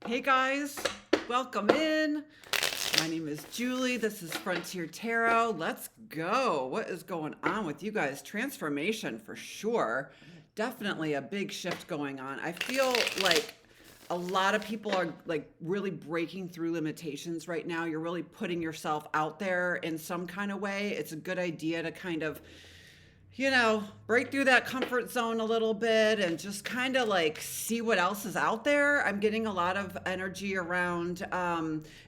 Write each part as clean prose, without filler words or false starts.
Hey guys, welcome in. My name is Julie. This is Frontier Tarot. Let's go. What is going on with you guys? Transformation for sure. Definitely a big shift going on. I feel like a lot of people are like really breaking through limitations right now. You're really putting yourself out there in some kind of way. It's a good idea to kind of break through that comfort zone a little bit and just kind of like see what else is out there. I'm getting a lot of energy around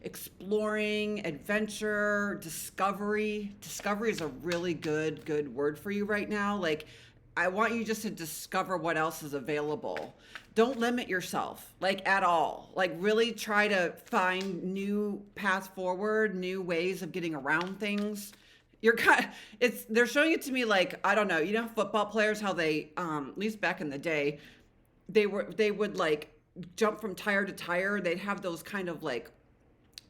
exploring, adventure, discovery. Discovery is a really good word for you right now. Like, I want you just to discover what else is available. Don't limit yourself, like at all. Like, really try to find new paths forward, new ways of getting around things. You're kind of, they're showing it to me like, I don't know, football players, how they at least back in the day, they would like jump from tire to tire. They'd have those kind of like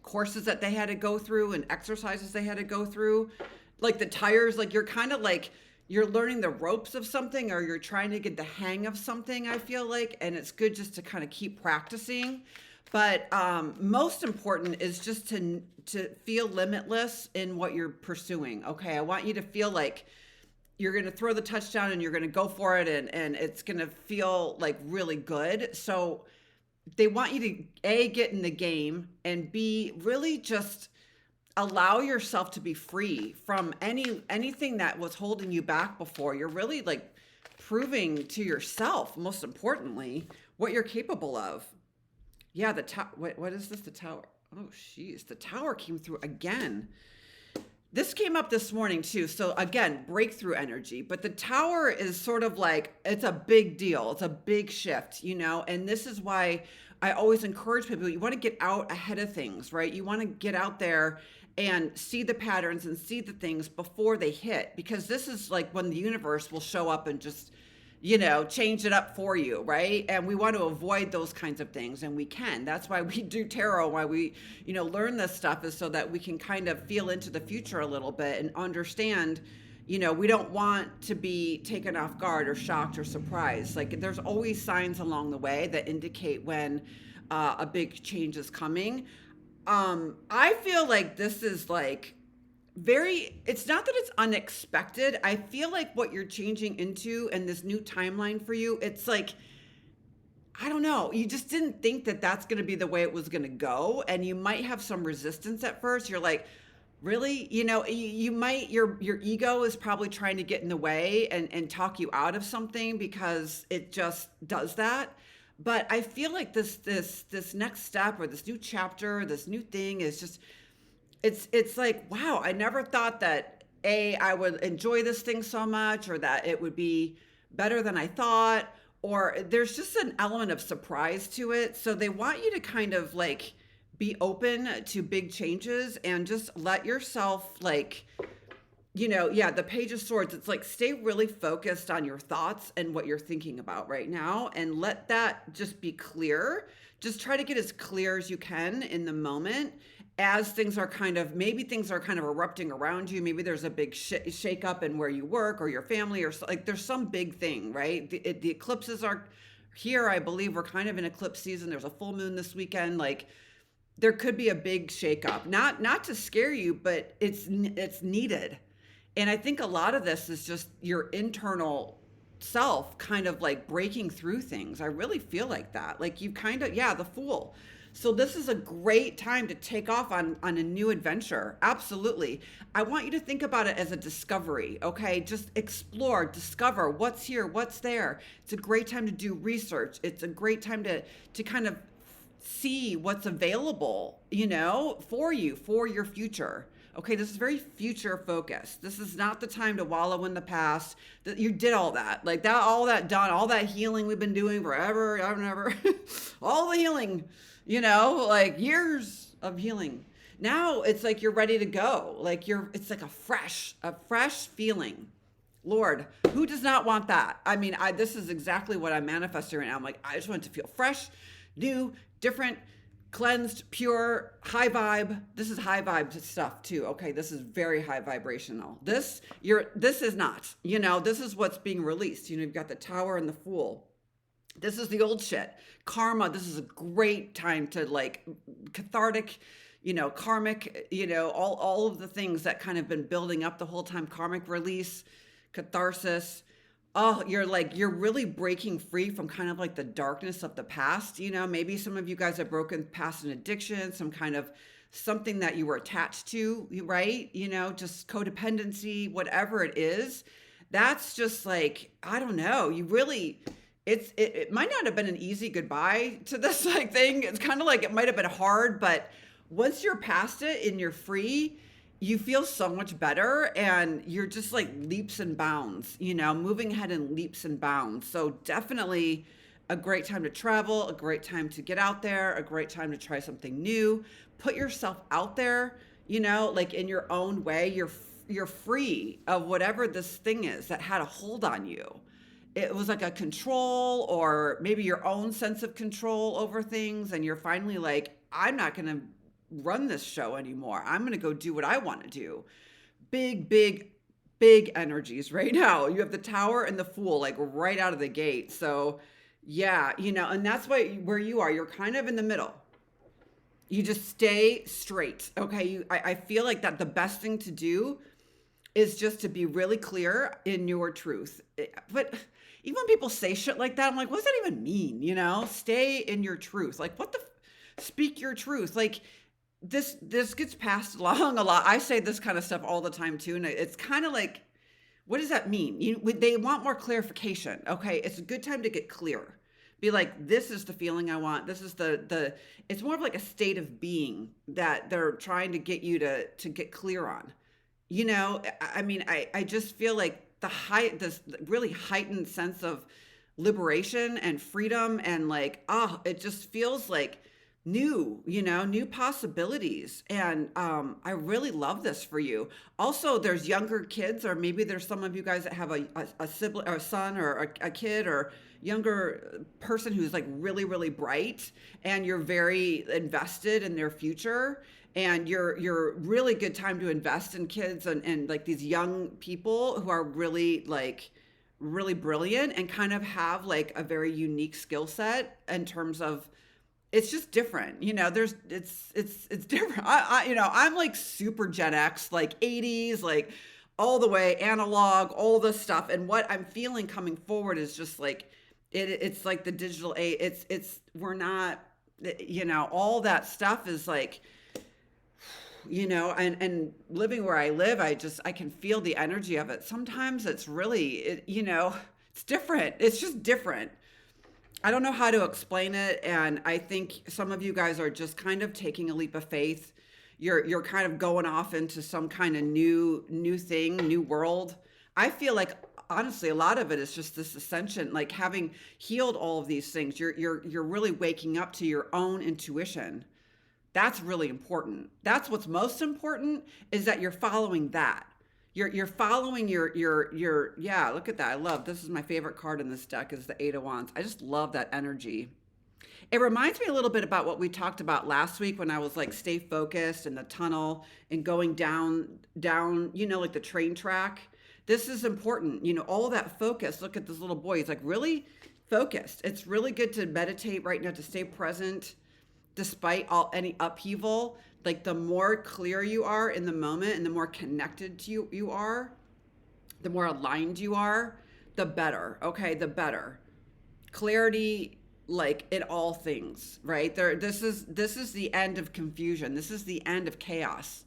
courses that they had to go through and exercises they had to go through. Like the tires, like you're kind of like you're learning the ropes of something, or you're trying to get the hang of something, I feel like, and it's good just to kind of keep practicing. But most important is just to feel limitless in what you're pursuing. Okay, I want you to feel like you're going to throw the touchdown and you're going to go for it, and it's going to feel like really good. So they want you to A, get in the game, and B, really just allow yourself to be free from anything that was holding you back before. You're really like proving to yourself, most importantly, what you're capable of. Yeah, the tower. What is this? The tower. Oh, jeez. The tower came through again. This came up this morning too. So again, breakthrough energy. But the tower is sort of like, it's a big deal. It's a big shift, and this is why I always encourage people, you want to get out ahead of things, right? You want to get out there and see the patterns and see the things before they hit, because this is like when the universe will show up and just change it up for you, right? And we want to avoid those kinds of things, and we can. That's why we do tarot, why we, learn this stuff, is so that we can kind of feel into the future a little bit and understand, we don't want to be taken off guard or shocked or surprised. Like, there's always signs along the way that indicate when a big change is coming. I feel like this is like it's not that it's unexpected. I feel like what you're changing into and this new timeline for you, it's like, I don't know, you just didn't think that that's going to be the way it was going to go. And you might have some resistance at first. You're like, really? You might, your ego is probably trying to get in the way and talk you out of something, because it just does that. But I feel like this next step, or this new chapter, this new thing is just, it's like, wow, I never thought that I would enjoy this thing so much, or that it would be better than I thought, or there's just an element of surprise to it. So they want you to kind of like be open to big changes and just let yourself like, the Page of Swords, it's like, stay really focused on your thoughts and what you're thinking about right now, and let that just be clear. Just try to get as clear as you can in the moment, as things are kind of erupting around you. Maybe there's a big shake up in where you work or your family, or like there's some big thing, right? The eclipses are here. I believe we're kind of in eclipse season. There's a full moon this weekend. Like, there could be a big shake up, not to scare you, but it's needed. And I think a lot of this is just your internal self kind of like breaking through things. I really feel like that. Like, you kind of, the Fool. So this is a great time to take off on a new adventure. Absolutely. I want you to think about it as a discovery, okay? Just explore, discover what's here, what's there. It's a great time to do research. It's a great time to kind of see what's available, for you, for your future. Okay, this is very future focused. This is not the time to wallow in the past. That you did all that, like that, all that done, all that healing we've been doing forever, ever, all the healing, like years of healing. Now it's like you're ready to go. Like it's like a fresh feeling. Lord, who does not want that? I mean, this is exactly what I'm manifesting right now. I'm like, I just want to feel fresh, new, different, cleansed, pure, high vibe. This is high vibe stuff too. Okay, this is very high vibrational. This is not, this is what's being released. You've got the Tower and the Fool. This is the old shit. Karma, this is a great time to like cathartic, karmic, all of the things that kind of been building up the whole time, karmic release, catharsis. Oh, you're really breaking free from kind of like the darkness of the past. Maybe some of you guys have broken past an addiction, some kind of something that you were attached to, right? Just codependency, whatever it is. That's just like, I don't know. You really, it might not have been an easy goodbye to this like thing. It's kind of like it might have been hard, but once you're past it and you're free, you feel so much better and you're just like leaps and bounds, moving ahead in leaps and bounds. So definitely a great time to travel, a great time to get out there, a great time to try something new. Put yourself out there, like in your own way. You're free of whatever this thing is that had a hold on you. It was like a control or maybe your own sense of control over things, and you're finally like, I'm not going to run this show anymore. I'm going to go do what I want to do. Big, big, big energies right now. You have the Tower and the Fool like right out of the gate. So yeah, and that's where you are. You're kind of in the middle. You just stay straight. Okay. I feel like that the best thing to do is just to be really clear in your truth. But even when people say shit like that, I'm like, what does that even mean? Stay in your truth. Like, speak your truth. Like, this gets passed along a lot. I say this kind of stuff all the time too, and it's kind of like, what does that mean? They want more clarification. Okay, it's a good time to get clear. Be like, this is the feeling I want. This is the. It's more of like a state of being that they're trying to get you to get clear on. I mean, I just feel like this really heightened sense of liberation and freedom, and like, it just feels like new possibilities. And I really love this for you. Also, there's younger kids, or maybe there's some of you guys that have a sibling or a son or a kid or younger person who's like really, really bright, and you're very invested in their future. And you're really good time to invest in kids and like these young people who are really like really brilliant and kind of have like a very unique skill set in terms of, it's just different. It's different. I'm like super Gen X, like 80s, like all the way analog, all this stuff. And what I'm feeling coming forward is just like, it's like the digital age. We're not, all that stuff is like, and living where I live, I can feel the energy of it. Sometimes it's really, it's different. It's just different. I don't know how to explain it. And I think some of you guys are just kind of taking a leap of faith. You're kind of going off into some kind of new thing, new world. I feel like honestly, a lot of it is just this ascension, like having healed all of these things. You're really waking up to your own intuition. That's really important. That's what's most important, is that you're following that. You're following your yeah, look at that. I love, this is my favorite card in this deck, is the Eight of Wands. I just love that energy. It reminds me a little bit about what we talked about last week when I was like, stay focused in the tunnel and going down, like the train track. This is important. All that focus. Look at this little boy. He's like really focused. It's really good to meditate right now, to stay present despite any upheaval. Like the more clear you are in the moment and the more connected to you are, the more aligned you are, the better. Okay, the better. Clarity, like in all things, right? This is the end of confusion. This is the end of chaos,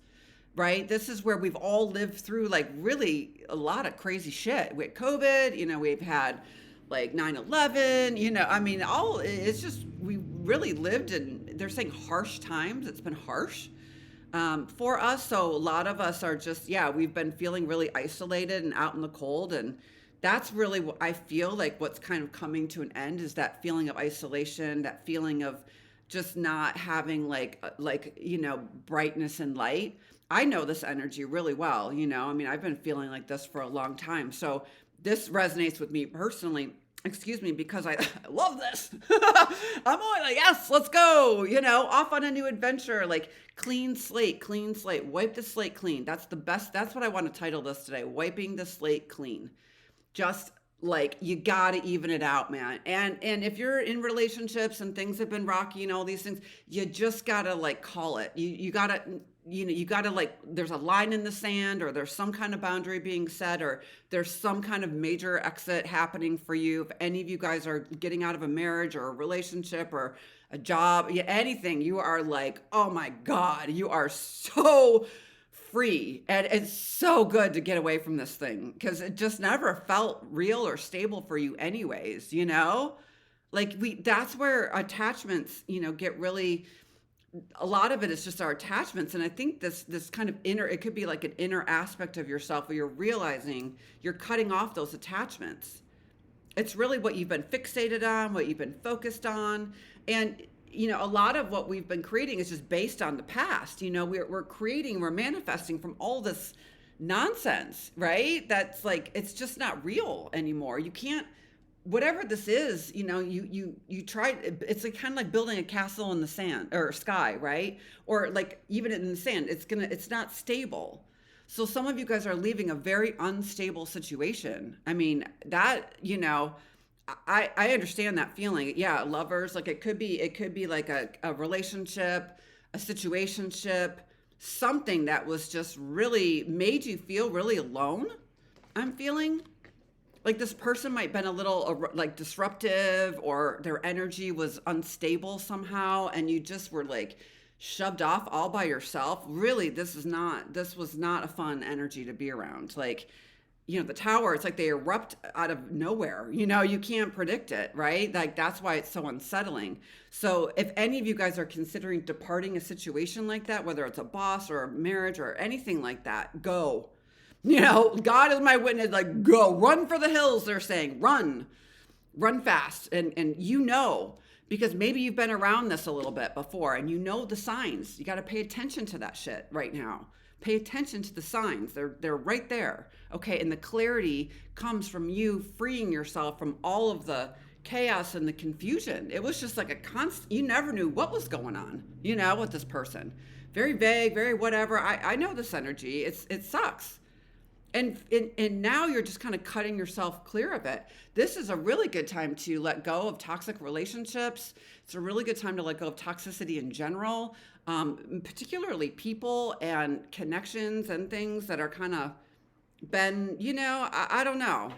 right? This is where we've all lived through like really a lot of crazy shit. We had COVID, we've had like 9/11, I mean, it's just, we really lived in, they're saying harsh times. It's been harsh for us. So a lot of us are just, we've been feeling really isolated and out in the cold. And that's really what I feel like what's kind of coming to an end, is that feeling of isolation, that feeling of just not having brightness and light. I know this energy really well, I mean, I've been feeling like this for a long time. So this resonates with me personally, because I love this. I'm always like, yes, let's go, off on a new adventure, like clean slate, wipe the slate clean. That's the best. That's what I want to title this today. Wiping the slate clean. Just like you gotta even it out, man. And if you're in relationships and things have been rocky and all these things, you just gotta like call it. You gotta, you gotta like, there's a line in the sand, or there's some kind of boundary being set, or there's some kind of major exit happening for you. If any of you guys are getting out of a marriage or a relationship or a job, yeah, anything, you are like, oh my God, you are so free. And it's so good to get away from this thing because it just never felt real or stable for you anyways, you know? Like that's where attachments, get really, a lot of it is just our attachments. And I think this kind of inner, it could be like an inner aspect of yourself where you're realizing you're cutting off those attachments. It's really what you've been fixated on, what you've been focused on. And a lot of what we've been creating is just based on the past. We're manifesting from all this nonsense, right? That's like, it's just not real anymore. You can't, whatever this is, you try, it's like kind of like building a castle in the sand or sky, right? Or like even in the sand, it's not stable. So some of you guys are leaving a very unstable situation. I mean, that, I understand that feeling. Yeah, lovers, like it could be like a relationship, a situationship, something that was just really made you feel really alone. I'm feeling like this person might have been a little like disruptive, or their energy was unstable somehow, and you just were like shoved off all by yourself. Really, this was not a fun energy to be around. Like, the tower, it's like they erupt out of nowhere. You can't predict it, right? Like that's why it's so unsettling. So if any of you guys are considering departing a situation like that, whether it's a boss or a marriage or anything like that, go. God is my witness, like go, run for the hills, they're saying, run fast. And because maybe you've been around this a little bit before and the signs. You got to pay attention to that shit right now. Pay attention to the signs. They're right there. Okay. And the clarity comes from you freeing yourself from all of the chaos and the confusion. It was just like a constant, you never knew what was going on, with this person. Very vague, very whatever. I know this energy. It sucks. And now you're just kind of cutting yourself clear of it. This is a really good time to let go of toxic relationships. It's a really good time to let go of toxicity in general, particularly people and connections and things that are kind of been, I don't know.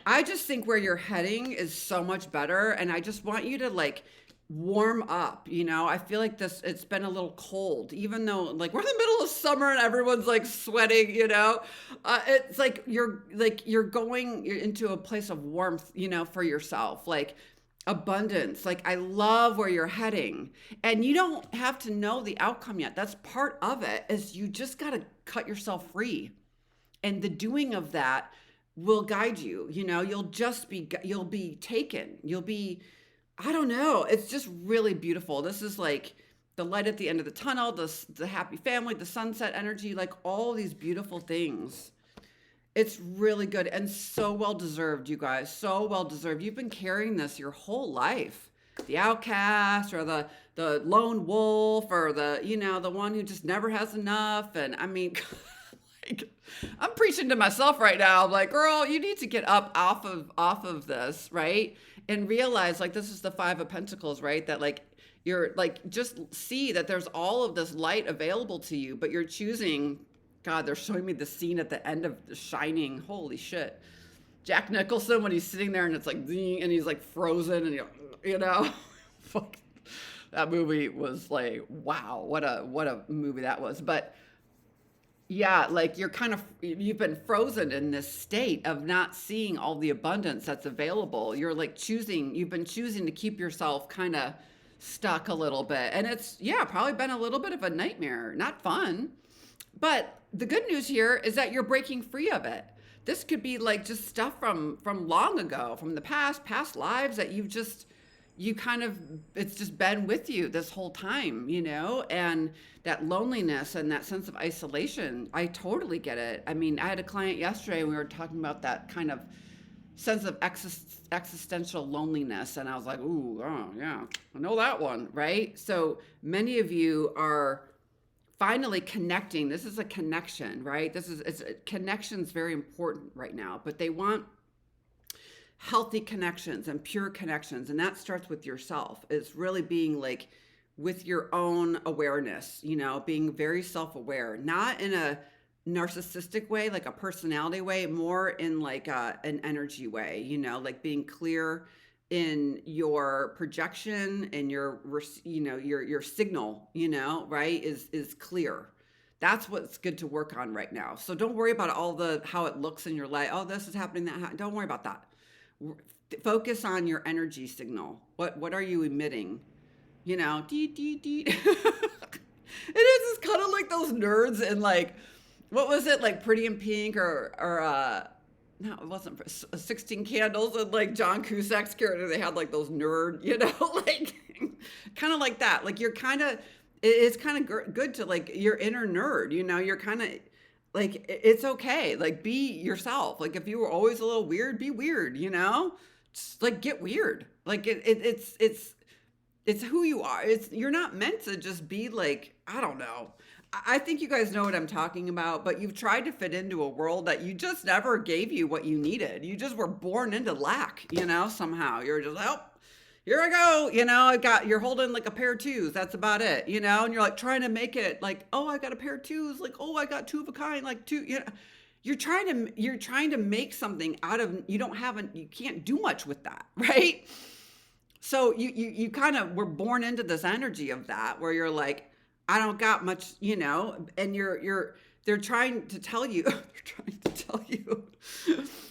I just think where you're heading is so much better. And I just want you to like warm up. I feel like it's been a little cold, even though like we're in the middle of summer and everyone's like sweating, it's like you're going into a place of warmth, for yourself, like abundance. Like I love where you're heading, and you don't have to know the outcome yet. That's part of it, is you just got to cut yourself free, and the doing of that will guide you. You'll be taken, I don't know. It's just really beautiful. This is like the light at the end of the tunnel, the happy family, the sunset energy, like all these beautiful things. It's really good and so well deserved, you guys. So well deserved. You've been carrying this your whole life. The outcast, or the lone wolf, or the one who just never has enough. And I mean, like, I'm preaching to myself right now. I'm like, girl, you need to get up off of this, right? And realize, like, this is the Five of Pentacles, right? That like you're like, just see that there's all of this light available to you, but you're choosing. God, they're showing me the scene at the end of The Shining. Holy shit. Jack Nicholson, when he's sitting there and it's like, and he's like frozen, and fuck. That movie was like, wow, what a movie that was. But yeah, like you've been frozen in this state of not seeing all the abundance that's available. You're like you've been choosing to keep yourself kind of stuck a little bit. And it's, probably been a little bit of a nightmare. Not fun. But the good news here is that you're breaking free of it. This could be like just stuff from long ago, from the past lives that it's just been with you this whole time, and that loneliness and that sense of isolation. I totally get it. I mean, I had a client yesterday and we were talking about that kind of sense of existential loneliness. And I was like, ooh, oh yeah, I know that one, right? So many of you are finally connecting. This is a connection, right? Connection's very important right now, but they want healthy connections and pure connections. And that starts with yourself. It's really being like with your own awareness, being very self-aware, not in a narcissistic way, like a personality way, more in like an energy way, like being clear in your projection and your signal, right, is clear. That's what's good to work on right now. So don't worry about all the how it looks in your life. Oh, this is happening, don't worry about that. Focus on your energy signal. What are you emitting? Dee, dee, dee. It is. It's kind of like those nerds and like, what was it, like Pretty in Pink or no, it wasn't 16 Candles, and like John Cusack's character, they had like those nerd, like kind of like that. Like you're kind of, it's kind of good to like your inner nerd, you're kind of like, it's okay. Like be yourself. Like if you were always a little weird, be weird, just like get weird. Like it's who you are. You're not meant to just be like, I don't know. I think you guys know what I'm talking about, but you've tried to fit into a world that you just never gave you what you needed. You just were born into lack, somehow. You're just, oh, here I go. You're holding like a pair of twos. That's about it, and you're like trying to make it like, oh, I got a pair of twos. Like, oh, I got two of a kind, like two, You're trying to make something out of, you can't do much with that, right? So you kind of were born into this energy of that where you're like, I don't got much, and they're trying to tell you,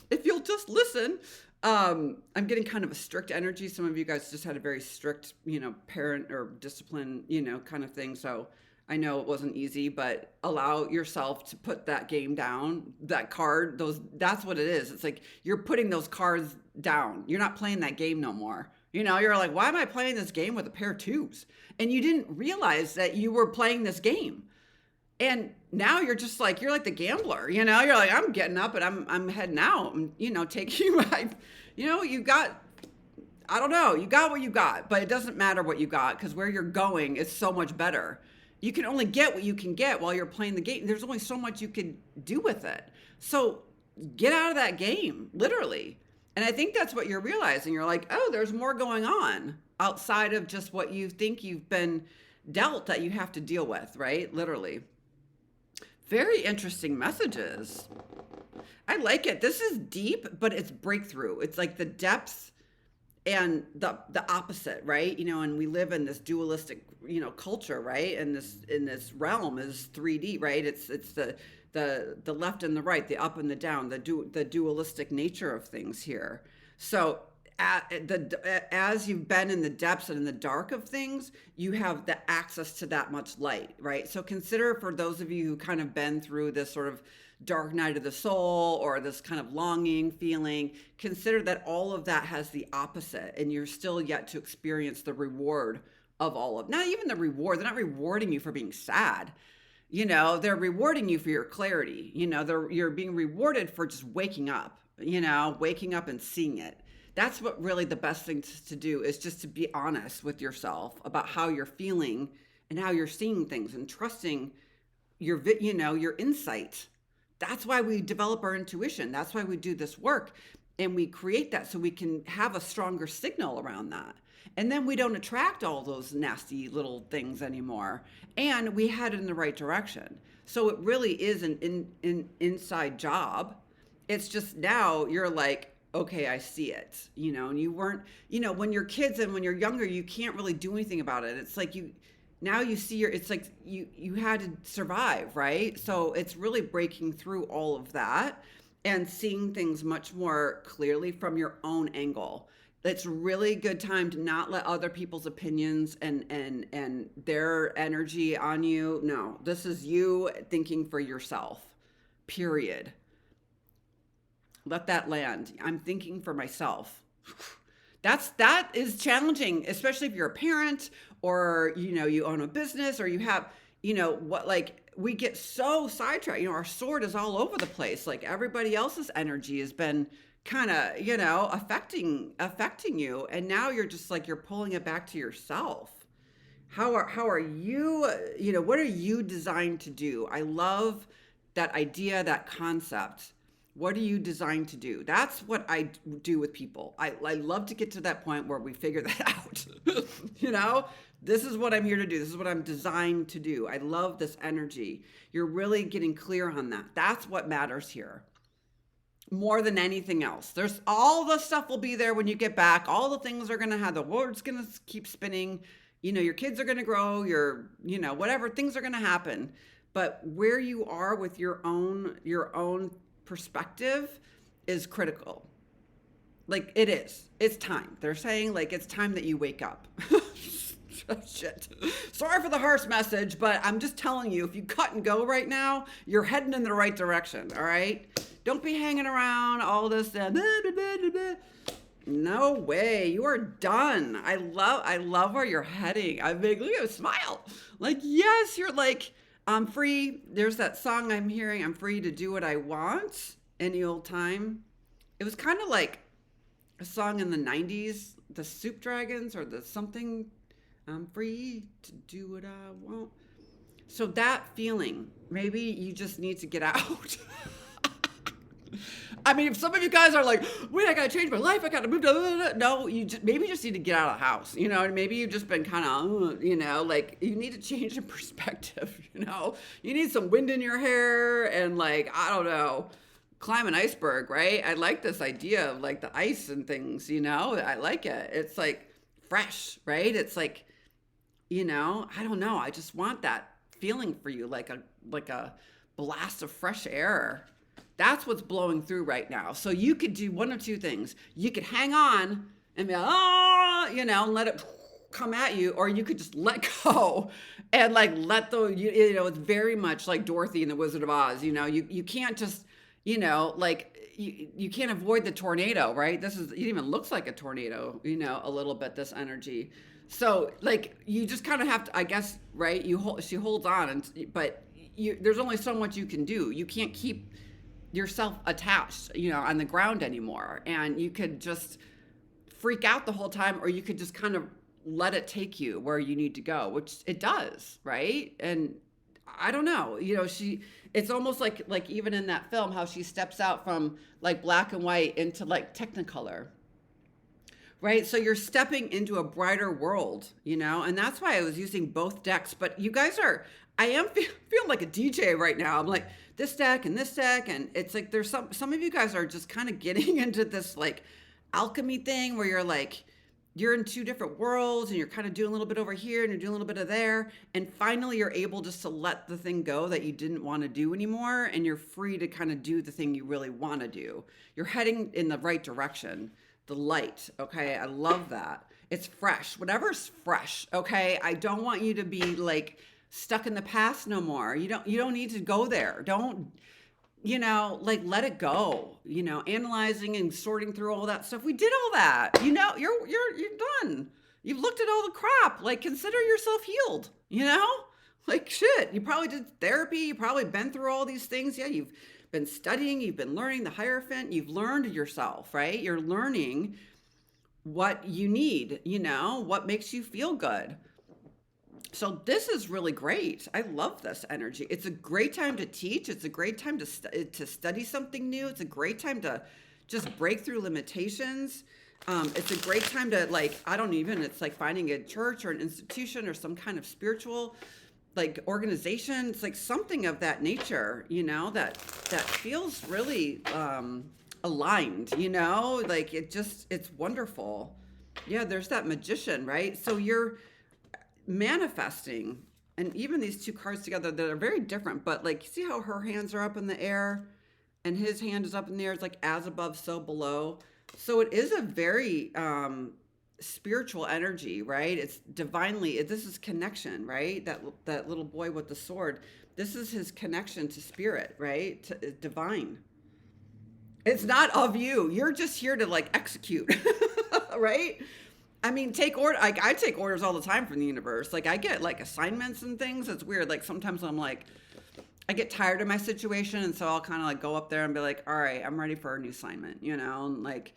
if you'll just listen. I'm getting kind of a strict energy. Some of you guys just had a very strict, parent or discipline, kind of thing. So I know it wasn't easy, but allow yourself to put that game down, that card, that's what it is. It's like you're putting those cards down. You're not playing that game no more. You're like, why am I playing this game with a pair of twos? And you didn't realize that you were playing this game. And now you're just like, you're like the gambler, you're like, I'm getting up and I'm heading out and, taking my, you got, I don't know, you got what you got, but it doesn't matter what you got because where you're going is so much better. You can only get what you can get while you're playing the game. There's only so much you can do with it. So get out of that game, literally. And I think that's what you're realizing. You're like, oh, there's more going on outside of just what you think you've been dealt that you have to deal with, right? Literally. Very interesting messages. I like it. This is deep, but it's breakthrough. It's like the depths and the opposite, right? And we live in this dualistic, culture, right? And in this realm is 3D, right? It's the left and the right, the up and the down, the dualistic nature of things here. So as you've been in the depths and in the dark of things, you have the access to that much light, right? So consider, for those of you who kind of been through this sort of dark night of the soul or this kind of longing feeling, consider that all of that has the opposite and you're still yet to experience the reward of all of, not even the reward. They're not rewarding you for being sad. They're rewarding you for your clarity. You're being rewarded for just waking up and seeing it. That's what really the best thing to do is just to be honest with yourself about how you're feeling and how you're seeing things and trusting your insight. That's why we develop our intuition. That's why we do this work and we create that so we can have a stronger signal around that. And then we don't attract all those nasty little things anymore. And we head in the right direction. So it really is an inside job. It's just now you're like, okay, I see it, and you weren't, when you're kids and when you're younger, you can't really do anything about it. It's like now you see it's like you had to survive, right? So it's really breaking through all of that and seeing things much more clearly from your own angle. It's really a good time to not let other people's opinions and their energy on you. No, this is you thinking for yourself, period. Let that land. I'm thinking for myself. That is challenging, especially if you're a parent or, you own a business or you have, we get so sidetracked, our sword is all over the place. Like everybody else's energy has been kind of, affecting you. And now you're just like, you're pulling it back to yourself. How are you, what are you designed to do? I love that idea, that concept What are you designed to do? That's what I do with people. I love to get to that point where we figure that out. You know, this is what I'm here to do. This is what I'm designed to do. I love this energy. You're really getting clear on that. That's what matters here more than anything else. There's all the stuff will be there when you get back. All the things are going to have, the world's going to keep spinning. You know, your kids are going to grow, whatever, things are going to happen. But where you are with your own perspective is critical. Like it is. It's time. They're saying like it's time that you wake up. Shit. Sorry for the harsh message, but I'm just telling you, if you cut and go right now, you're heading in the right direction. All right. Don't be hanging around all this. No way. You are done. I love where you're heading. I'm like, look at a smile. Like, yes, you're like, I'm free. There's that song I'm hearing. I'm free to do what I want any old time. It was kind of like a song in the 90s, the Soup Dragons or the something. I'm free to do what I want. So that feeling, maybe you just need to get out. I mean, if some of you guys are like, wait, I got to change my life. I got to move to, no, maybe you just need to get out of the house, and maybe you've just been kind of, like you need to change the perspective, you need some wind in your hair and like, I don't know, climb an iceberg, right? I like this idea of like the ice and things, I like it. It's like fresh, right? It's like, I don't know. I just want that feeling for you, like a blast of fresh air. That's what's blowing through right now. So you could do one of two things. You could hang on and be, and let it come at you, or you could just let go and like let it's very much like Dorothy in the Wizard of Oz. You can't just, you can't avoid the tornado, right? It even looks like a tornado, a little bit, this energy. So like, you just kind of have to, I guess, right? She holds on, but there's only so much you can do. You can't keep yourself attached, on the ground anymore. And you could just freak out the whole time, or you could just kind of let it take you where you need to go, which it does, right? And I don't know, it's almost like even in that film, how she steps out from like black and white into like Technicolor, right? So you're stepping into a brighter world, and that's why I was using both decks. But you guys I am feeling like a DJ right now. I'm like, this deck, and it's like there's some of you guys are just kind of getting into this like alchemy thing where you're in two different worlds and you're kind of doing a little bit over here and you're doing a little bit of there, and finally you're able just to let the thing go that you didn't want to do anymore, and you're free to kind of do the thing you really want to do. You're heading in the right direction, the light. Okay, I love that. It's fresh, whatever's fresh. Okay, I don't want you to be like stuck in the past no more. You don't need to go there. Don't, like let it go, analyzing and sorting through all that stuff. We did all that, you're done. You've looked at all the crap, like consider yourself healed, like shit. You probably did therapy. You probably been through all these things. Yeah. You've been studying, you've been learning the Hierophant, you've learned yourself, right? You're learning what you need, what makes you feel good. So this is really great. I love this energy. It's a great time to teach. It's a great time to study something new. It's a great time to just break through limitations. It's a great time to it's like finding a church or an institution or some kind of spiritual like organization. It's like something of that nature, that feels really aligned, like it's wonderful. Yeah, there's that magician, right? So you're manifesting, and even these two cards together that are very different, but like see how her hands are up in the air and his hand is up in the air. It's like as above so below. So it is a very spiritual energy, right? It's divinely, this is connection, right? That little boy with the sword, this is his connection to spirit, right? To divine. It's not of you, you're just here to like execute. Right? I mean, I take orders all the time from the universe. Like I get like assignments and things. It's weird. Like sometimes I'm like, I get tired of my situation. And so I'll kind of like go up there and be like, all right, I'm ready for a new assignment, and like,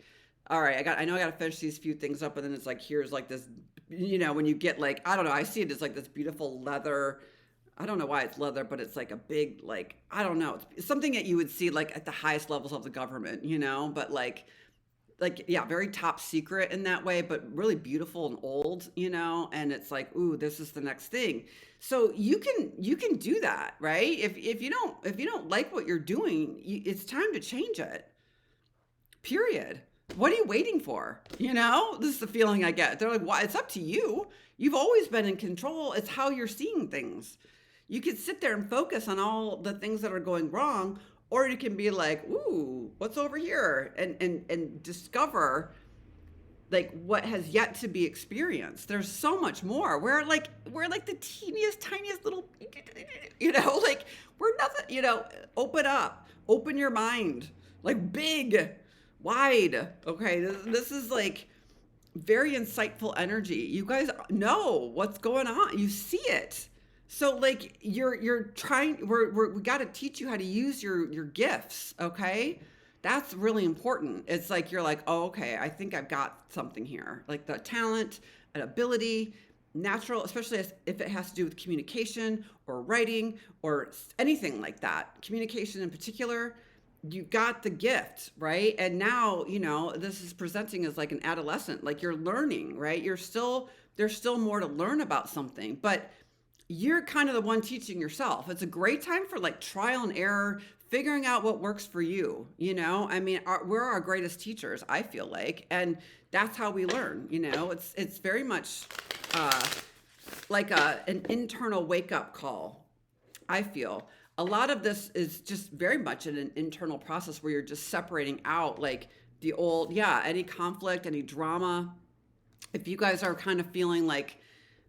all right, I know I got to finish these few things up. And then it's like, here's like this, when you get like, I don't know, I see it as like this beautiful leather I don't know why it's leather, but it's like a big, like, I don't know. It's something that you would see like at the highest levels of the government, but yeah, very top secret in that way, but really beautiful and old, and it's like, ooh, this is the next thing. So you can do that, right? If you don't like what you're doing, it's time to change it. Period. What are you waiting for? This is the feeling I get. They're like, why? It's up to you. You've always been in control. It's how you're seeing things. You could sit there and focus on all the things that are going wrong, or you can be like, ooh, what's over here? And discover like what has yet to be experienced. There's so much more. We're like the teeniest, tiniest little, like we're nothing, open up, open your mind, like big, wide. Okay. This is like very insightful energy. You guys know what's going on. You see it. So like you're trying, we got to teach you how to use your gifts. Okay. That's really important. It's like, you're like, oh, okay, I think I've got something here. Like the talent, an ability, natural, especially if it has to do with communication or writing or anything like that. Communication in particular, you got the gift, right? And now, this is presenting as like an adolescent, like you're learning, right? There's still more to learn about something, but you're kind of the one teaching yourself. It's a great time for like trial and error, figuring out what works for you. I mean, we're our greatest teachers, I feel like, and that's how we learn. It's very much like an internal wake up call. I feel a lot of this is just very much an internal process where you're just separating out like the old, yeah, any conflict, any drama. If you guys are kind of feeling like,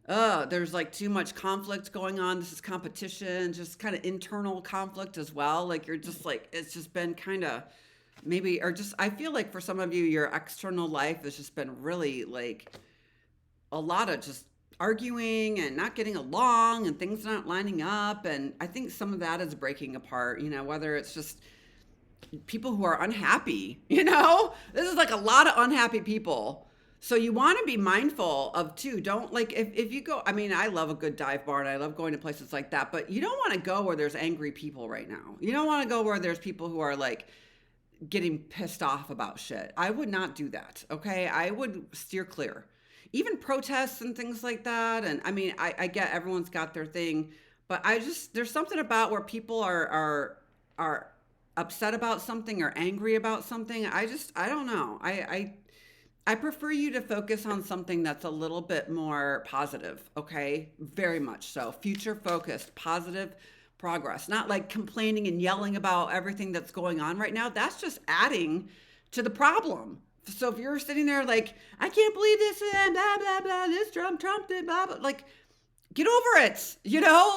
there's like too much conflict going on. This is competition, just kind of internal conflict as well. Like you're just like, it's just been kind of maybe, or just, I feel like for some of you, your external life has just been really like a lot of just arguing and not getting along and things not lining up. And I think some of that is breaking apart, whether it's just people who are unhappy, this is like a lot of unhappy people. So you want to be mindful of too. Don't like if you go, I mean, I love a good dive bar and I love going to places like that, but you don't want to go where there's angry people right now. You don't want to go where there's people who are like getting pissed off about shit. I would not do that. Okay. I would steer clear. Even protests and things like that. And I mean, I get everyone's got their thing, but there's something about where people are upset about something or angry about something. I don't know. I prefer you to focus on something that's a little bit more positive, okay? Very much so. Future focused, positive progress. Not like complaining and yelling about everything that's going on right now. That's just adding to the problem. So if you're sitting there like, I can't believe this and blah, blah, blah, this Trump did blah, blah, like, get over it,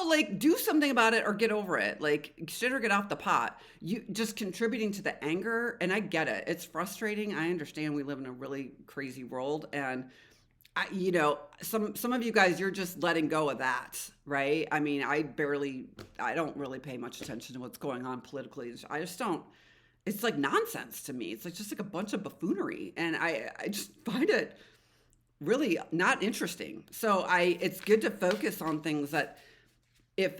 like do something about it or get over it. Like shit or get off the pot. You just contributing to the anger. And I get it. It's frustrating. I understand we live in a really crazy world. And some of you guys, you're just letting go of that, right? I mean, I don't really pay much attention to what's going on politically. I just don't, it's like nonsense to me. It's like just like a bunch of buffoonery. And I just find it really not interesting. So it's good to focus on things that if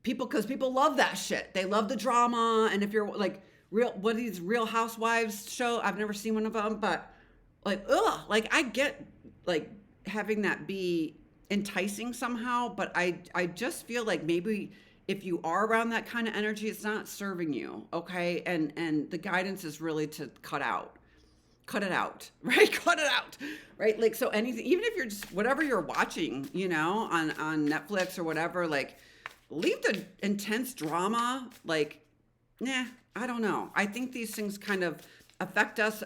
people, because people love that shit. They love the drama. And if you're like what are these Real Housewives show? I've never seen one of them, but like, like I get like having that be enticing somehow, but I just feel like maybe if you are around that kind of energy, it's not serving you. Okay. And the guidance is really to cut it out, right? Cut it out, right? Like, so anything, even if you're just, whatever you're watching, on Netflix or whatever, like leave the intense drama. Like, nah, I don't know. I think these things kind of affect us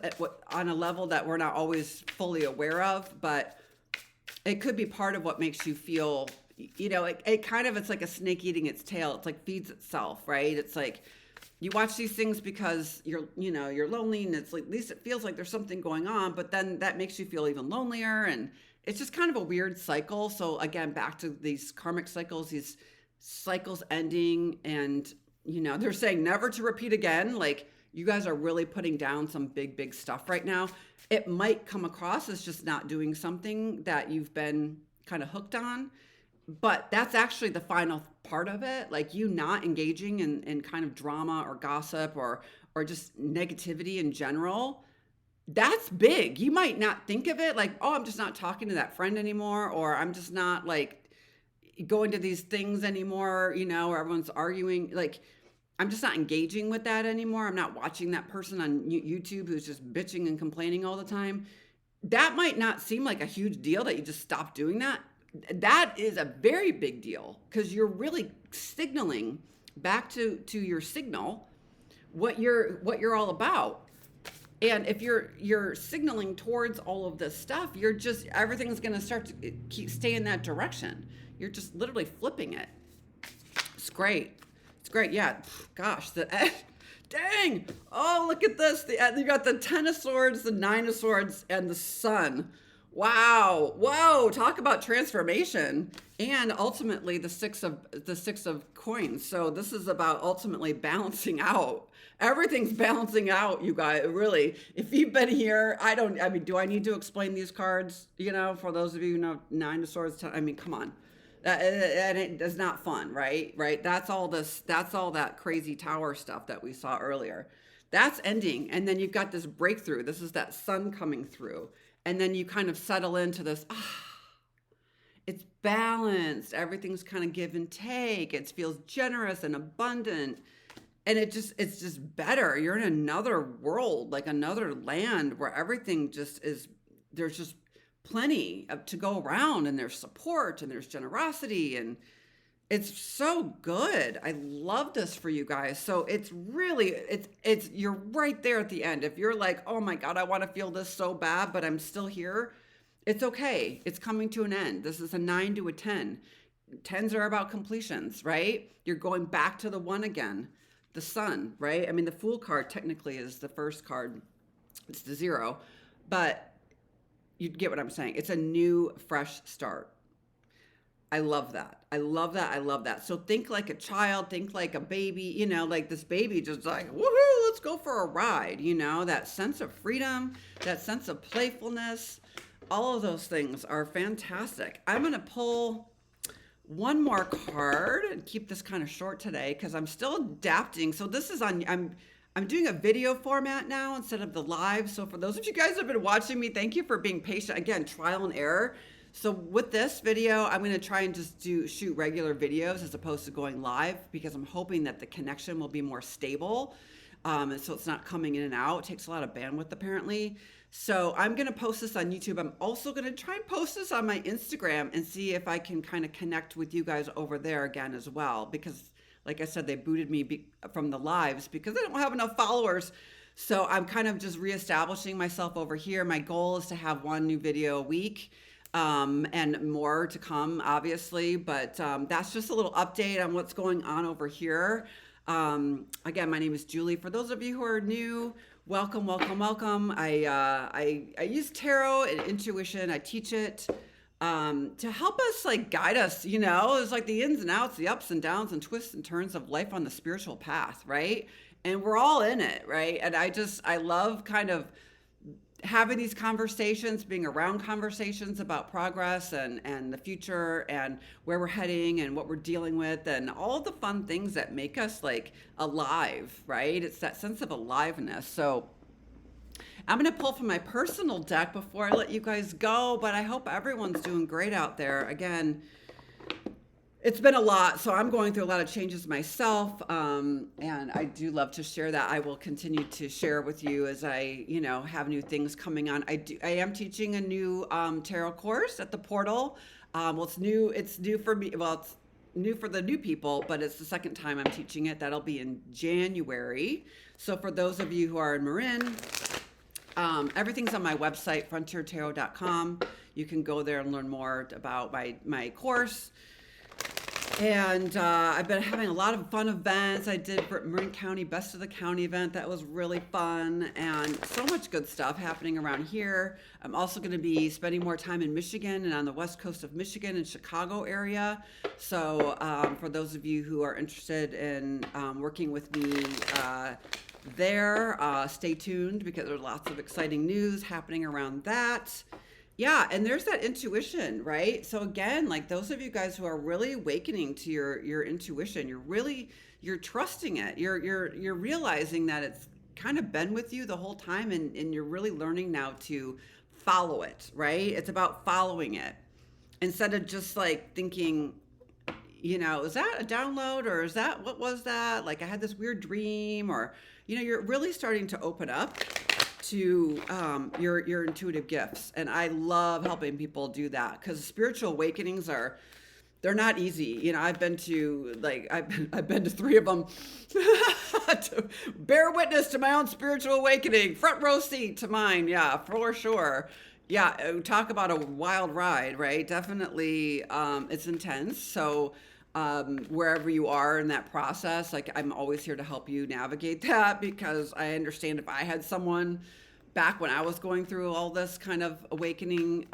on a level that we're not always fully aware of, but it could be part of what makes you feel, it kind of, it's like a snake eating its tail. It's like feeds itself, right? It's like, you watch these things because you're lonely and it's like, at least it feels like there's something going on, but then that makes you feel even lonelier. And it's just kind of a weird cycle. So again, back to these karmic cycles, these cycles ending and, they're saying never to repeat again. Like you guys are really putting down some big, big stuff right now. It might come across as just not doing something that you've been kind of hooked on, But that's actually the final part of it. Like you not engaging in kind of drama or gossip or just negativity in general. That's big. You might not think of it like, oh, I'm just not talking to that friend anymore, or I'm just not like going to these things anymore, where everyone's arguing. Like, I'm just not engaging with that anymore. I'm not watching that person on YouTube who's just bitching and complaining all the time. That might not seem like a huge deal that you just stop doing that. That is a very big deal because you're really signaling back to your signal what you're all about. And if you're signaling towards all of this stuff, you're just everything's going to start to stay in that direction. You're just literally flipping it. It's great. It's great. Yeah. Gosh, dang. Oh, look at this. You got the 10 of swords, the 9 of swords, and the sun. Wow. Whoa. Talk about transformation. And ultimately the six of coins. So this is about ultimately balancing out. Everything's balancing out, you guys. Really. If you've been here, do I need to explain these cards? For those of you who know 9 of swords, come on. And it is not fun, right? That's all that crazy tower stuff that we saw earlier. That's ending. And then you've got this breakthrough. This is that sun coming through. And then you kind of settle into this, it's balanced. Everything's kind of give and take. It feels generous and abundant. And it's just better. You're in another world, like another land where everything there's just plenty to go around, and there's support and there's generosity, and it's so good. I love this for you guys. So it's really, you're right there at the end. If you're like, oh my God, I want to feel this so bad, but I'm still here. It's okay. It's coming to an end. This is a 9 to a 10. 10s are about completions, right? You're going back to the 1 again. The sun, right? The Fool card technically is the first card. It's the 0, but you get what I'm saying. It's a new, fresh start. I love that. I love that. I love that. So think like a child, think like a baby, like this baby just like, woohoo, let's go for a ride, that sense of freedom, that sense of playfulness. All of those things are fantastic. I'm going to pull one more card and keep this kind of short today because I'm still adapting. So this is I'm doing a video format now instead of the live. So for those of you guys who have been watching me, thank you for being patient. Again, trial and error. So with this video, I'm going to try and just shoot regular videos as opposed to going live because I'm hoping that the connection will be more stable. And so it's not coming in and out. It takes a lot of bandwidth apparently. So I'm going to post this on YouTube. I'm also going to try and post this on my Instagram and see if I can kind of connect with you guys over there again as well. Because like I said, they booted me from the lives because I don't have enough followers. So I'm kind of just reestablishing myself over here. My goal is to have 1 new video a week and more to come, obviously. But that's just a little update on what's going on over here. Again, my name is Julie. For those of you who are new, welcome, welcome, welcome. I use tarot and intuition. I teach it to help us, like guide us, it's like the ins and outs, the ups and downs and twists and turns of life on the spiritual path, right? And we're all in it, right? And I love kind of having these conversations, being around conversations about progress and the future and where we're heading and what we're dealing with and all the fun things that make us like alive, right? It's that sense of aliveness. So I'm going to pull from my personal deck before I let you guys go, but I hope everyone's doing great out there. Again, it's been a lot, so I'm going through a lot of changes myself, and I do love to share that. I will continue to share with you as I, have new things coming on. I am teaching a new tarot course at the portal. Well, it's new for me. Well, it's new for the new people, but it's the second time I'm teaching it. That'll be in January. So for those of you who are in Marin, everything's on my website, frontiertarot.com. You can go there and learn more about my course. And I've been having a lot of fun events. I did Marin County Best of the County event. That was really fun and so much good stuff happening around here. I'm also going to be spending more time in Michigan and on the west coast of Michigan and Chicago area. So for those of you who are interested in working with me there, stay tuned because there's lots of exciting news happening around that. Yeah, and there's that intuition, right? So again, like those of you guys who are really awakening to your intuition, you're trusting it. You're realizing that it's kind of been with you the whole time, and you're really learning now to follow it, right? It's about following it instead of just like thinking, is that a download, or is that, what was that? Like I had this weird dream, or you're really starting to open up to your intuitive gifts, and I love helping people do that because spiritual awakenings they're not easy. I've been to I've been to 3 of them to bear witness to my own spiritual awakening, front row seat to mine. Yeah, for sure. Yeah, talk about a wild ride, right? Definitely, it's intense. So wherever you are in that process, like I'm always here to help you navigate that, because I understand if I had someone back when I was going through all this kind of awakening,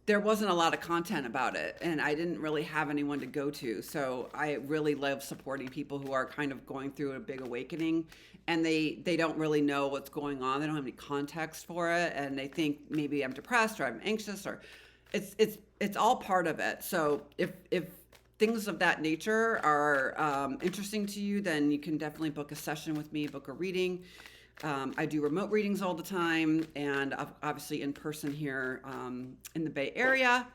there wasn't a lot of content about it, and I didn't really have anyone to go to. So I really love supporting people who are kind of going through a big awakening, and they don't really know what's going on. They don't have any context for it, and they think maybe I'm depressed or I'm anxious, or it's all part of it. So if things of that nature are interesting to you, then you can definitely book a session with me, book a reading. I do remote readings all the time, and obviously in person here in the Bay Area.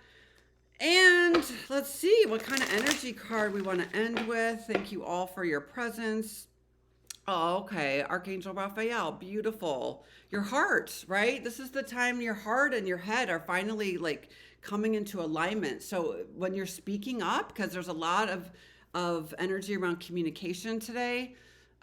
And let's see what kind of energy card we want to end with. Thank you all for your presence. Oh, okay. Archangel Raphael, beautiful. Your heart, right? This is the time your heart and your head are finally like coming into alignment. So when you're speaking up, because there's a lot of energy around communication today,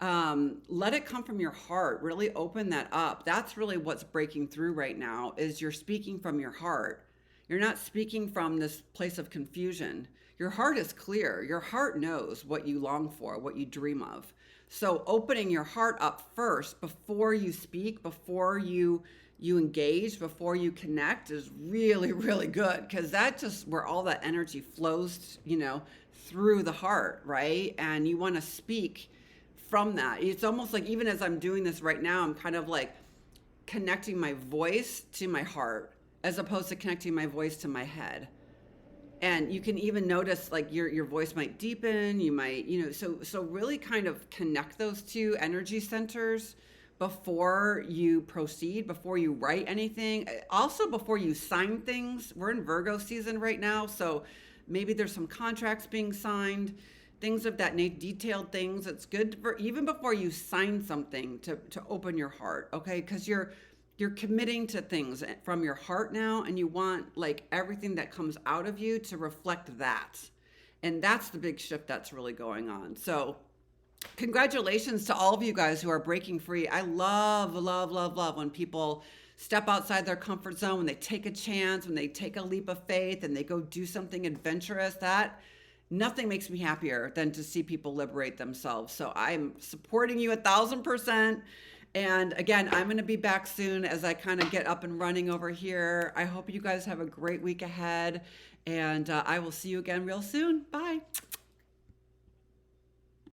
let it come from your heart. Really open that up. That's really what's breaking through right now, is you're speaking from your heart. You're not speaking from this place of confusion. Your heart is clear. Your heart knows what you long for, what you dream of. So opening your heart up first before you speak, before you engage, before you connect is really, really good, because that's just where all that energy flows, through the heart, right? And you want to speak from that. It's almost like, even as I'm doing this right now, I'm kind of like connecting my voice to my heart as opposed to connecting my voice to my head. And you can even notice like your voice might deepen, you might, so really kind of connect those two energy centers before you proceed, before you write anything. Also before you sign things. We're in Virgo season right now, so maybe there's some contracts being signed, things of that nature, detailed things. It's good for even before you sign something to open your heart, okay? Because you're committing to things from your heart now, and you want like everything that comes out of you to reflect that. And that's the big shift that's really going on. So congratulations to all of you guys who are breaking free. I love, love, love, love when people step outside their comfort zone, when they take a chance, when they take a leap of faith and they go do something adventurous. That nothing makes me happier than to see people liberate themselves. So I'm supporting you 1,000%. And again, I'm going to be back soon as I kind of get up and running over here. I hope you guys have a great week ahead, and I will see you again real soon. Bye.